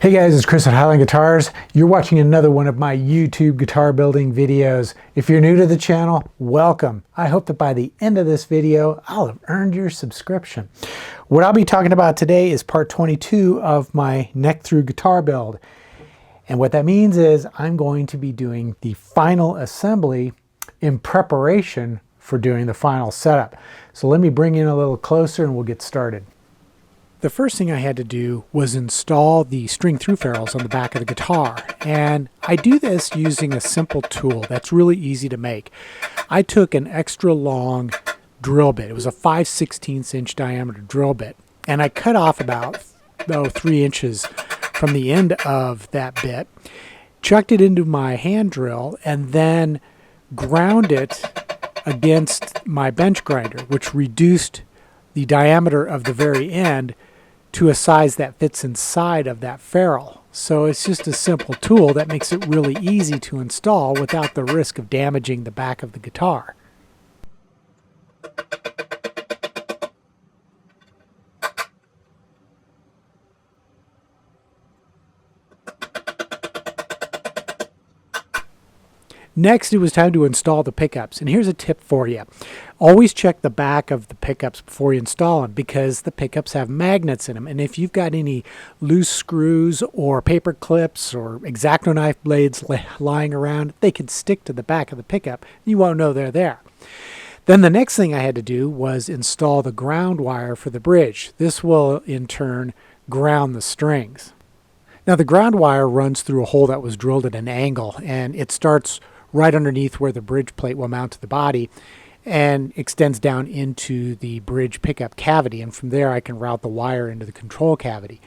Hey guys, it's Chris at Highline Guitars. You're watching another one of my YouTube guitar building videos. If you're new to the channel, welcome. I hope that by the end of this video, I'll have earned your subscription. What I'll be talking about today is part 22 of my neck through guitar build. And what that means is I'm going to be doing the final assembly in preparation for doing the final setup. So let me bring you in a little closer and we'll get started. The first thing I had to do was install the string through ferrules on the back of the guitar, and I do this using a simple tool that's really easy to make. I took an extra long drill bit. It was a 5/16 inch diameter drill bit, and I cut off about 3 inches from the end of that bit, chucked it into my hand drill, and then ground it against my bench grinder, which reduced the diameter of the very end to a size that fits inside of that ferrule. So it's just a simple tool that makes it really easy to install without the risk of damaging the back of the guitar. Next, it was time to install the pickups. And here's a tip for you. Always check the back of the pickups before you install them, because the pickups have magnets in them. And if you've got any loose screws or paper clips or X-Acto knife blades lying around, they can stick to the back of the pickup. You won't know they're there. Then the next thing I had to do was install the ground wire for the bridge. This will, in turn, ground the strings. Now, the ground wire runs through a hole that was drilled at an angle, and it starts right underneath where the bridge plate will mount to the body and extends down into the bridge pickup cavity. And from there, I can route the wire into the control cavity.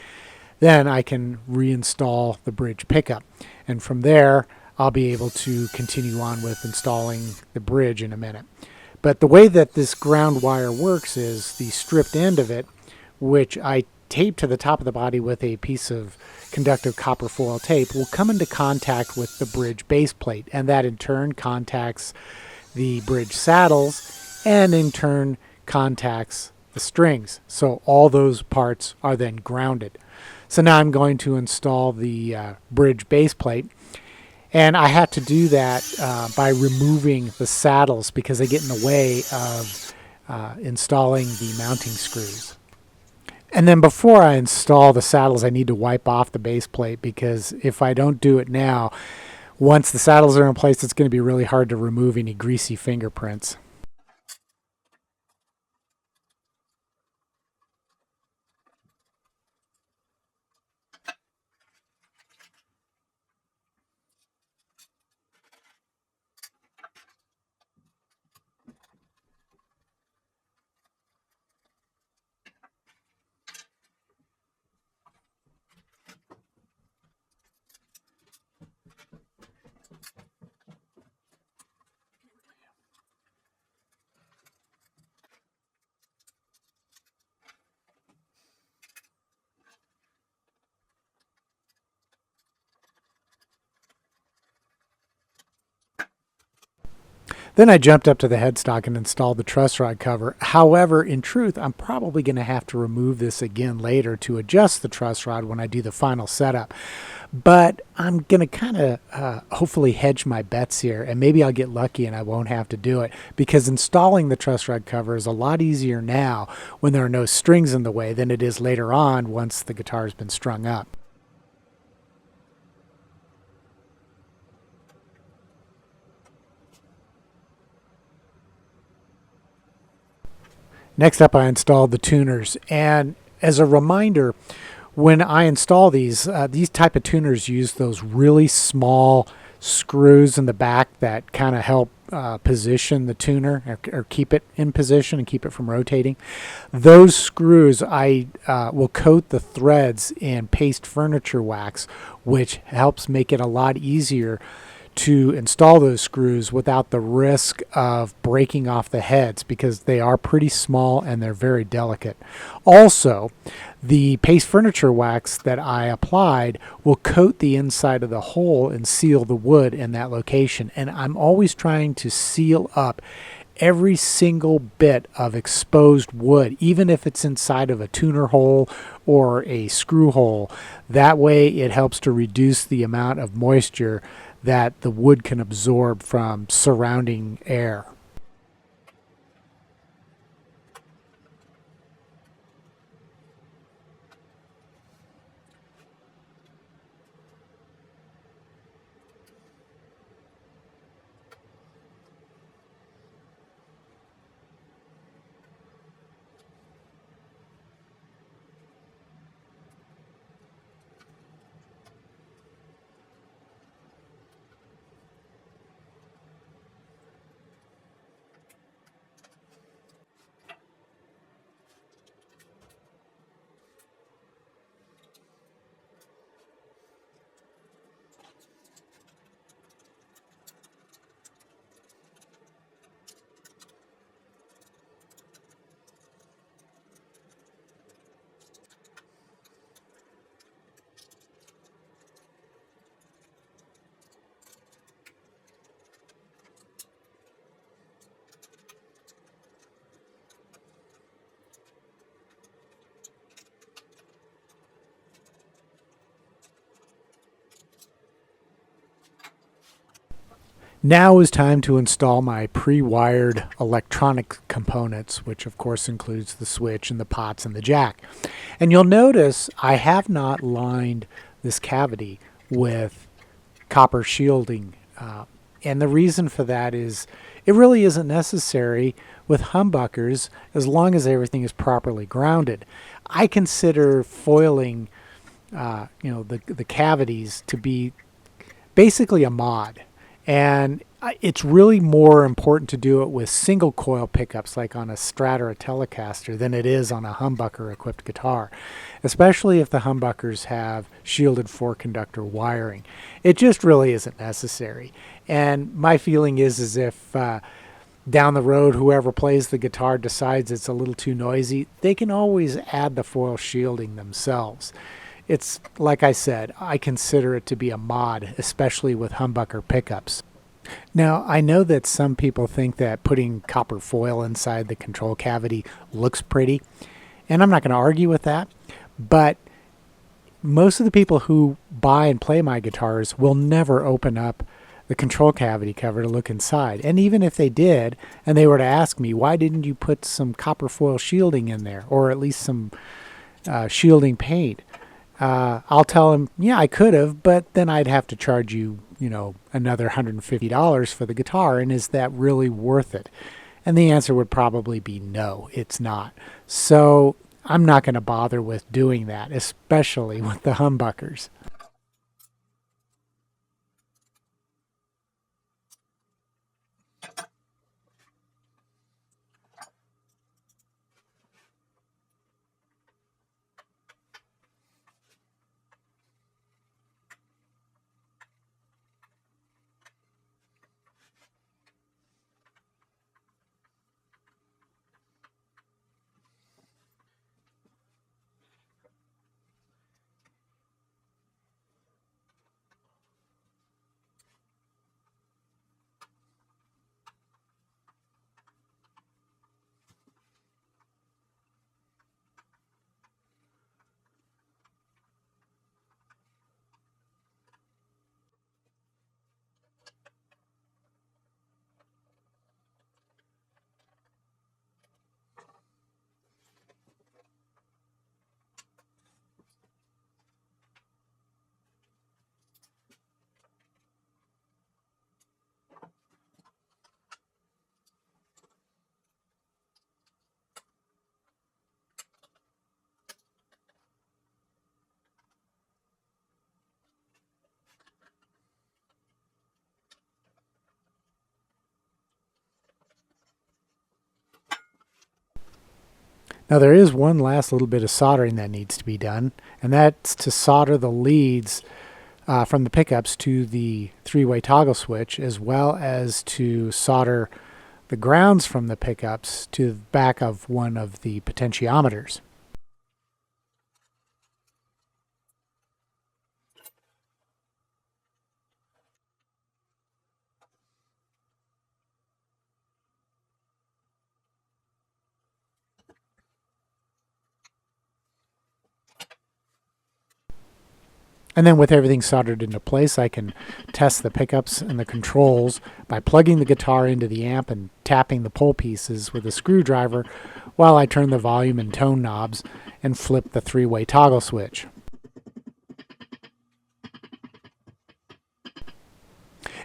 Then I can reinstall the bridge pickup. And from there, I'll be able to continue on with installing the bridge in a minute. But the way that this ground wire works is the stripped end of it, which I tape to the top of the body with a piece of conductive copper foil tape, will come into contact with the bridge base plate, and that in turn contacts the bridge saddles and in turn contacts the strings. So all those parts are then grounded. So now I'm going to install the bridge base plate, and I had to do that by removing the saddles because they get in the way of installing the mounting screws. And then before I install the saddles, I need to wipe off the base plate, because if I don't do it now, once the saddles are in place, it's going to be really hard to remove any greasy fingerprints. Then I jumped up to the headstock and installed the truss rod cover. However, in truth, I'm probably going to have to remove this again later to adjust the truss rod when I do the final setup. But I'm going to kind of hopefully hedge my bets here, and maybe I'll get lucky and I won't have to do it, because installing the truss rod cover is a lot easier now when there are no strings in the way than it is later on once the guitar has been strung up. Next up, I installed the tuners, and as a reminder, when I install these type of tuners use those really small screws in the back that kind of help position the tuner or keep it in position and keep it from rotating. Those screws, I will coat the threads in paste furniture wax, which helps make it a lot easier to install those screws without the risk of breaking off the heads, because they are pretty small and they're very delicate. Also, the paste furniture wax that I applied will coat the inside of the hole and seal the wood in that location. And I'm always trying to seal up every single bit of exposed wood, even if it's inside of a tuner hole or a screw hole. That way it helps to reduce the amount of moisture that the wood can absorb from surrounding air. Now is time to install my pre-wired electronic components, which of course includes the switch and the pots and the jack. And you'll notice I have not lined this cavity with copper shielding. And the reason for that is it really isn't necessary with humbuckers as long as everything is properly grounded. I consider foiling the cavities to be basically a mod. And it's really more important to do it with single coil pickups like on a Strat or a Telecaster than it is on a humbucker equipped guitar, especially if the humbuckers have shielded 4-conductor wiring. It just really isn't necessary. And my feeling is as if down the road whoever plays the guitar decides it's a little too noisy, they can always add the foil shielding themselves. It's like I said, I consider it to be a mod, especially with humbucker pickups. Now, I know that some people think that putting copper foil inside the control cavity looks pretty, and I'm not going to argue with that, but most of the people who buy and play my guitars will never open up the control cavity cover to look inside. And even if they did, and they were to ask me, why didn't you put some copper foil shielding in there, or at least some shielding paint? I'll tell him, yeah, I could have, but then I'd have to charge you, another $150 for the guitar, and is that really worth it? And the answer would probably be no, it's not. So I'm not going to bother with doing that, especially with the humbuckers. Now there is one last little bit of soldering that needs to be done, and that's to solder the leads from the pickups to the three-way toggle switch, as well as to solder the grounds from the pickups to the back of one of the potentiometers. And then with everything soldered into place, I can test the pickups and the controls by plugging the guitar into the amp and tapping the pole pieces with a screwdriver while I turn the volume and tone knobs and flip the 3-way toggle switch.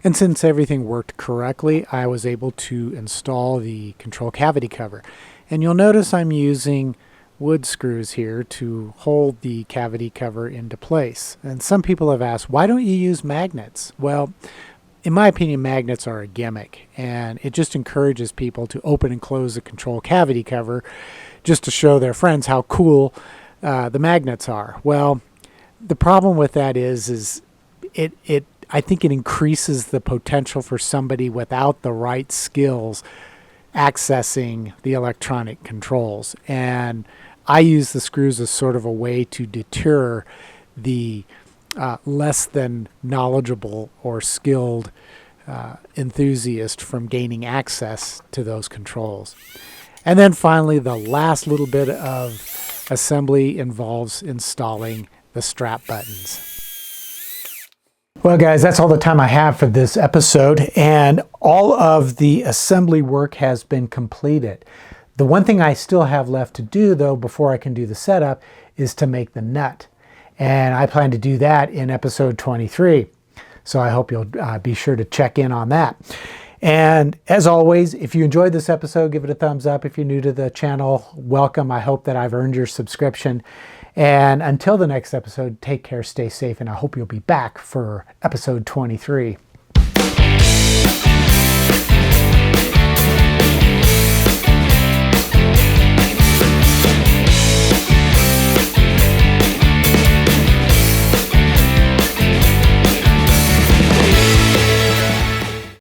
And since everything worked correctly, I was able to install the control cavity cover. And you'll notice I'm using wood screws here to hold the cavity cover into place. And some people have asked, why don't you use magnets? Well, in my opinion, magnets are a gimmick, and it just encourages people to open and close the control cavity cover just to show their friends how cool the magnets are. Well, the problem with that is I think it increases the potential for somebody without the right skills accessing the electronic controls. And I use the screws as sort of a way to deter the less than knowledgeable or skilled enthusiast from gaining access to those controls. And then finally, the last little bit of assembly involves installing the strap buttons. Well, guys, that's all the time I have for this episode, and all of the assembly work has been completed. The one thing I still have left to do, though, before I can do the setup, is to make the nut. And I plan to do that in episode 23. So I hope you'll be sure to check in on that. And as always, if you enjoyed this episode, give it a thumbs up. If you're new to the channel, welcome. I hope that I've earned your subscription. And until the next episode, take care, stay safe, and I hope you'll be back for episode 23.